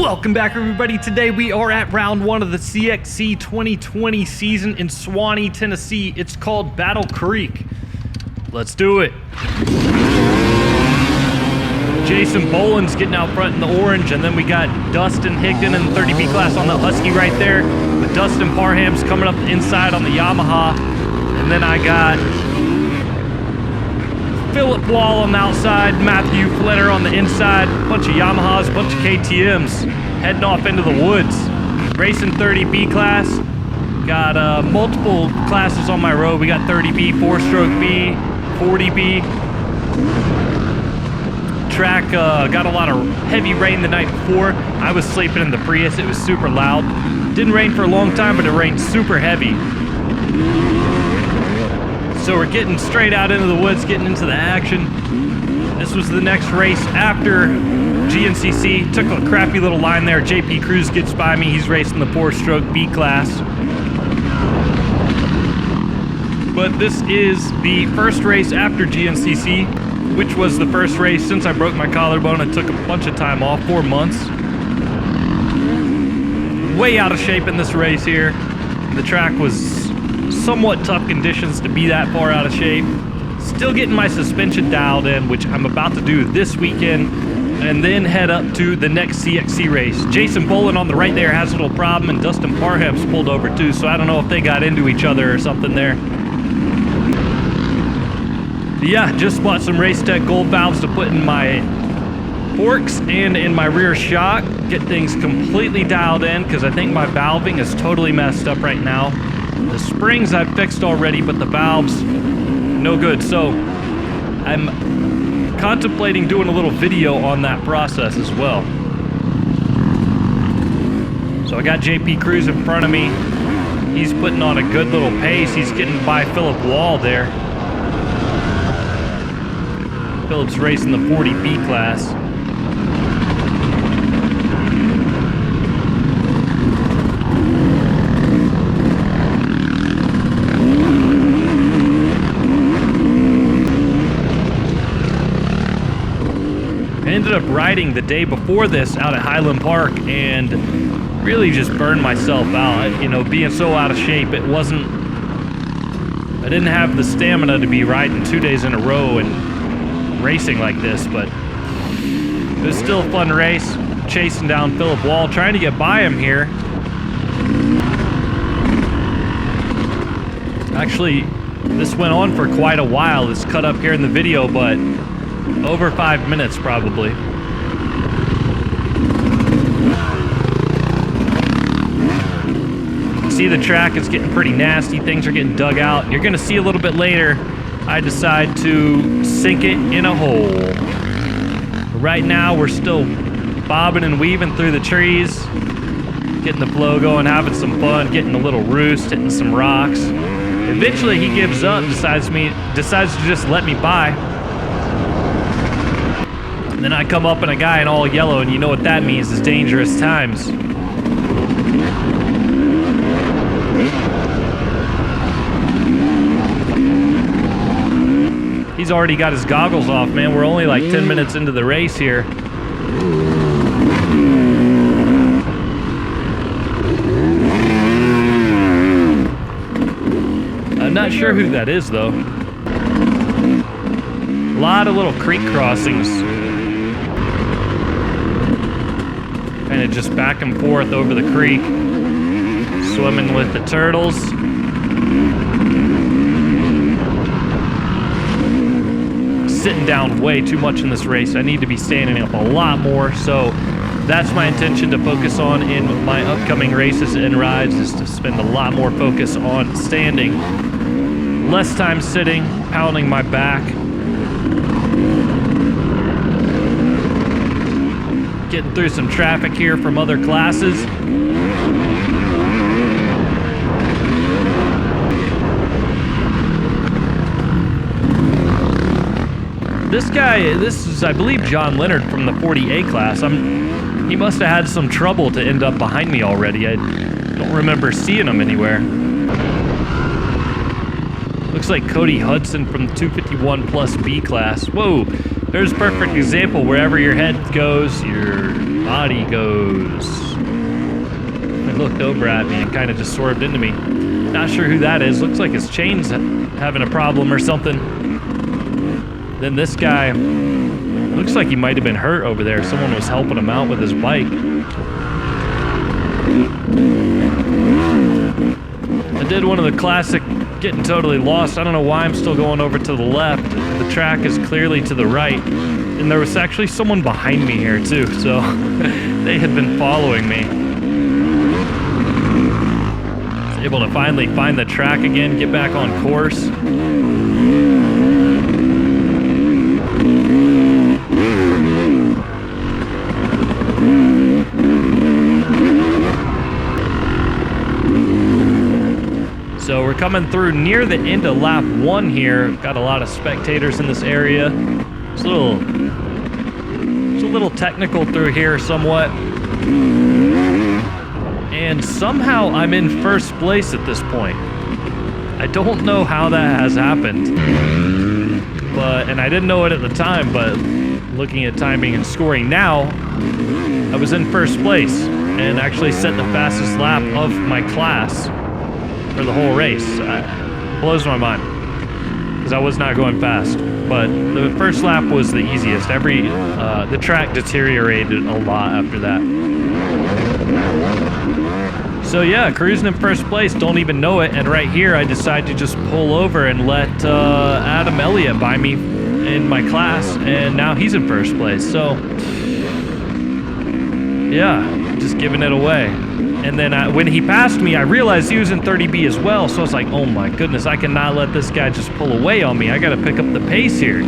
Welcome back, everybody. Today we are at round one of the CXC 2020 season in Sewanee, Tennessee. It's called Battle Creek. Let's do it. Jason Boland's getting out front in the orange, and then we got Dustin Higdon in the 30B class on the Husky right there. With Dustin Parham's coming up the inside on the Yamaha. And then I got Philip Wall on the outside, Matthew Fletter on the inside, bunch of Yamahas, bunch of KTMs heading off into the woods. Racing 30B class. Got multiple classes on my road. We got 30B, 4-stroke B, 40B. Track got a lot of heavy rain the night before. I was sleeping in the Prius. It was super loud. Didn't rain for a long time, but it rained super heavy. So we're getting straight out into the woods, getting into the action. This was the next race after GNCC. Took a crappy little line there. JP Cruz gets by me. He's racing the 4-stroke B class. But this is the first race after GNCC, which was the first race since I broke my collarbone. I took a bunch of time off, 4 months. Way out of shape in this race here. The track was somewhat tough conditions to be that far out of shape. Still getting my suspension dialed in, which I'm about to do this weekend, and then head up to the next CXC race. Jason Boland on the right there has a little problem, and Dustin Parham's pulled over too, so I don't know if they got into each other or something there. But yeah, just bought some Race Tech gold valves to put in my forks and in my rear shock. Get things completely dialed in, because I think my valving is totally messed up right now. The springs I've fixed already, but the valves, no good. So I'm contemplating doing a little video on that process as well. So I got JP Cruz in front of me. He's putting on a good little pace. He's getting by Philip Wall there. Philip's racing the 40B class. I ended up riding the day before this out at Highland Park and really just burned myself out. You know, being so out of shape, I didn't have the stamina to be riding 2 days in a row and racing like this, but it was still a fun race. Chasing down Philip Wall, trying to get by him here. Actually, this went on for quite a while. It's cut up here in the video, but over 5 minutes probably. See, the track is getting pretty nasty. Things are getting dug out. You're gonna see a little bit later, I decide to sink it in a hole. Right now, we're still bobbing and weaving through the trees, getting the flow going, having some fun, getting a little roost, hitting some rocks. Eventually, he gives up, decides to just let me by. And then I come up on a guy in all yellow, and you know what that means, is dangerous times. He's already got his goggles off, man. We're only like 10 minutes into the race here. I'm not sure who that is, though. A lot of little creek crossings. Kind of just back and forth over the creek. Swimming with the turtles. Sitting down way too much in this race. I need to be standing up a lot more, so that's my intention to focus on in my upcoming races and rides, is to spend a lot more focus on standing. Less time sitting, pounding my back. Getting through some traffic here from other classes. This is, I believe, John Leonard from the 40A class. He must have had some trouble to end up behind me already. I don't remember seeing him anywhere. Looks like Cody Hudson from the 251 plus B class. Whoa, there's a perfect example. Wherever your head goes, your body goes. It looked over at me and kind of just swerved into me. Not sure who that is. Looks like his chain's having a problem or something. Then this guy, looks like he might have been hurt over there. Someone was helping him out with his bike. I did one of the classic getting totally lost. I don't know why I'm still going over to the left. The track is clearly to the right. And there was actually someone behind me here too, so they had been following me. I was able to finally find the track again, get back on course. So we're coming through near the end of lap 1 here. Got a lot of spectators in this area. It's a little technical through here somewhat. And somehow I'm in first place at this point. I don't know how that has happened. And I didn't know it at the time, but looking at timing and scoring now, I was in first place and actually set the fastest lap of my class for the whole race. Blows my mind because I was not going fast, but the first lap was the easiest. The track deteriorated a lot after that. So yeah, cruising in first place, don't even know it, and right here I decide to just pull over and let Adam Elliott buy me in my class, and now he's in first place. So yeah, just giving it away. And then when he passed me, I realized he was in 30B as well. So I was like, oh my goodness, I cannot let this guy just pull away on me. I got to pick up the pace here.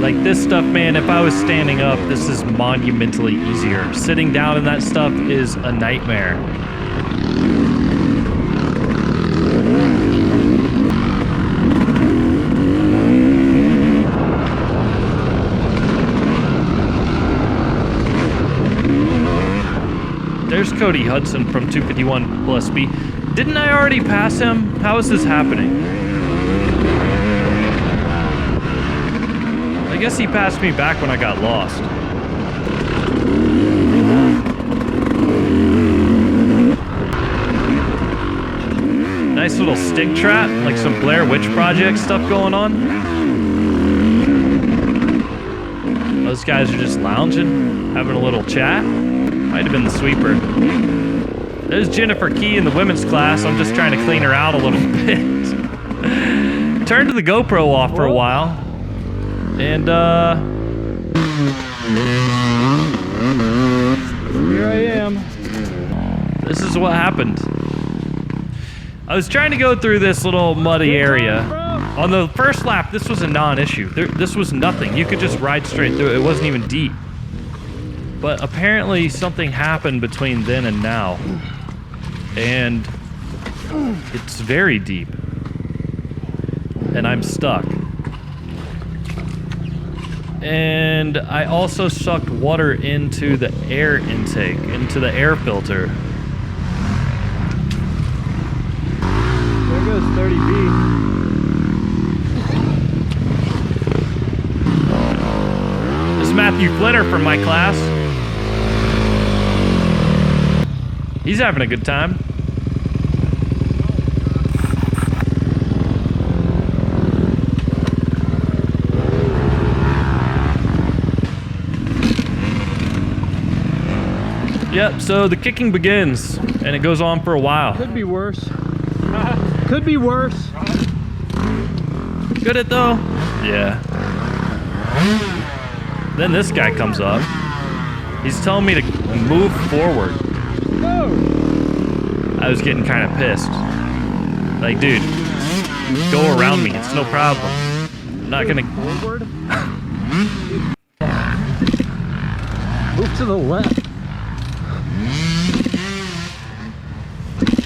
Like this stuff, man, if I was standing up, this is monumentally easier. Sitting down in that stuff is a nightmare. There's Cody Hudson from 251 plus B. Didn't I already pass him? How is this happening? I guess he passed me back when I got lost. Nice little stick trap, like some Blair Witch Project stuff going on. Those guys are just lounging, having a little chat. Might have been the sweeper. There's Jennifer Key in the women's class. I'm just trying to clean her out a little bit. Turned the GoPro off for a while. And, here I am. This is what happened. I was trying to go through this little muddy area. On the first lap, this was a non-issue. This was nothing. You could just ride straight through it. It wasn't even deep. But apparently something happened between then and now. And it's very deep. And I'm stuck. And I also sucked water into the air intake, into the air filter. There goes 30B. This is Matthew Flitter from my class. He's having a good time. Yep, so the kicking begins, and it goes on for a while. Could be worse. Could be worse. Good at though? Yeah. Then this guy comes up. He's telling me to move forward. No. I was getting kind of pissed. Like, dude, go around me. It's no problem. I'm not gonna... Forward? Move to the left.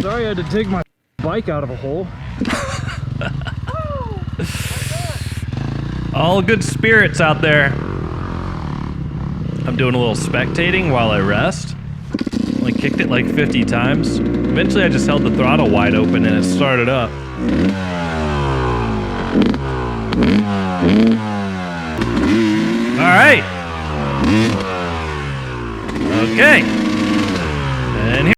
Sorry I had to dig my bike out of a hole. All good spirits out there. I'm doing a little spectating while I rest. Only kicked it like 50 times. Eventually I just held the throttle wide open and it started up. All right. Okay. And here.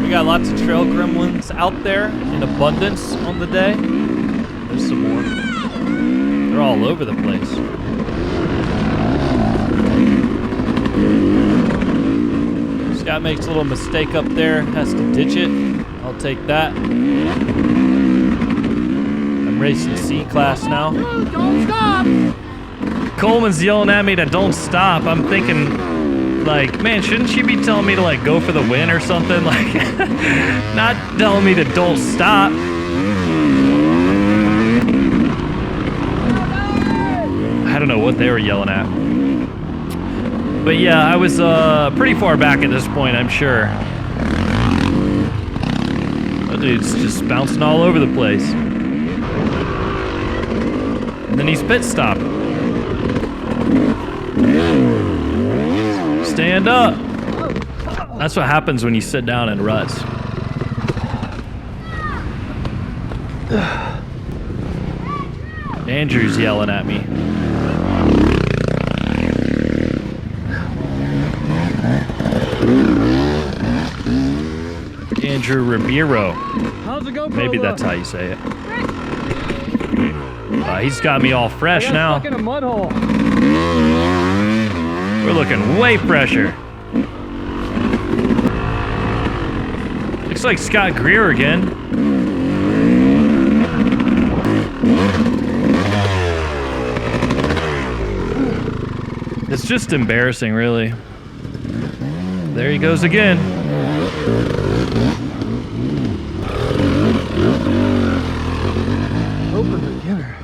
We got lots of trail gremlins out there in abundance on the day. There's some more. They're all over the place. Scott makes a little mistake up there, has to ditch it. I'll take that. I'm racing C-Class now. Don't stop! Coleman's yelling at me to don't stop. I'm thinking, like, man, shouldn't she be telling me to, like, go for the win or something? Like, not telling me to don't stop. I don't know what they were yelling at. But yeah, I was pretty far back at this point, I'm sure. That dude's just bouncing all over the place. And then he's pit stopped. Stand up. That's what happens when you sit down in ruts. Andrew's yelling at me. Andrew Ribeiro. How's it go, Maybe that's how you say it. He's got me all fresh now. Stuck in a mud hole. We're looking way fresher. Looks like Scott Greer again. It's just embarrassing, really. There he goes again. Open beginner.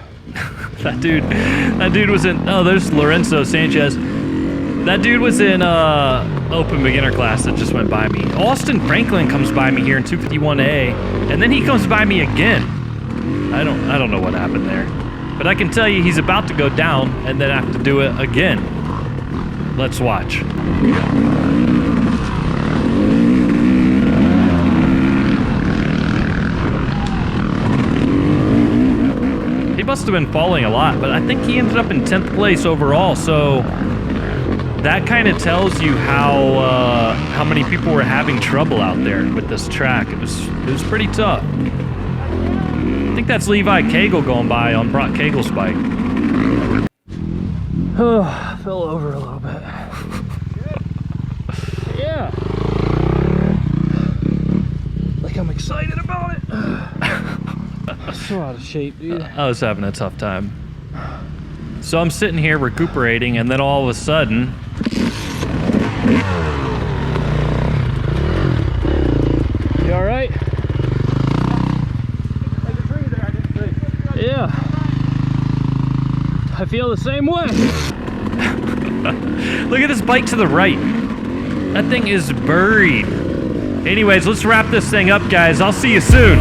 That dude was in, oh, there's Lorenzo Sanchez. That dude was in open beginner class that just went by me. Austin Franklin comes by me here in 251A, and then he comes by me again. I don't know what happened there. But I can tell you he's about to go down and then have to do it again. Let's watch. He must have been falling a lot, but I think he ended up in 10th place overall, so that kind of tells you how many people were having trouble out there with this track. It was pretty tough. I think that's Levi Cagle going by on Brock Cagle's bike. Oh, fell over a little bit. Yeah. Like I'm excited about it. I'm so out of shape, dude. I was having a tough time. So I'm sitting here recuperating, and then all of a sudden, you all right? There's a tree there, I didn't see. Yeah. I feel the same way. look at this bike to the right. That thing is buried. Anyways, let's wrap this thing up, guys. I'll see you soon.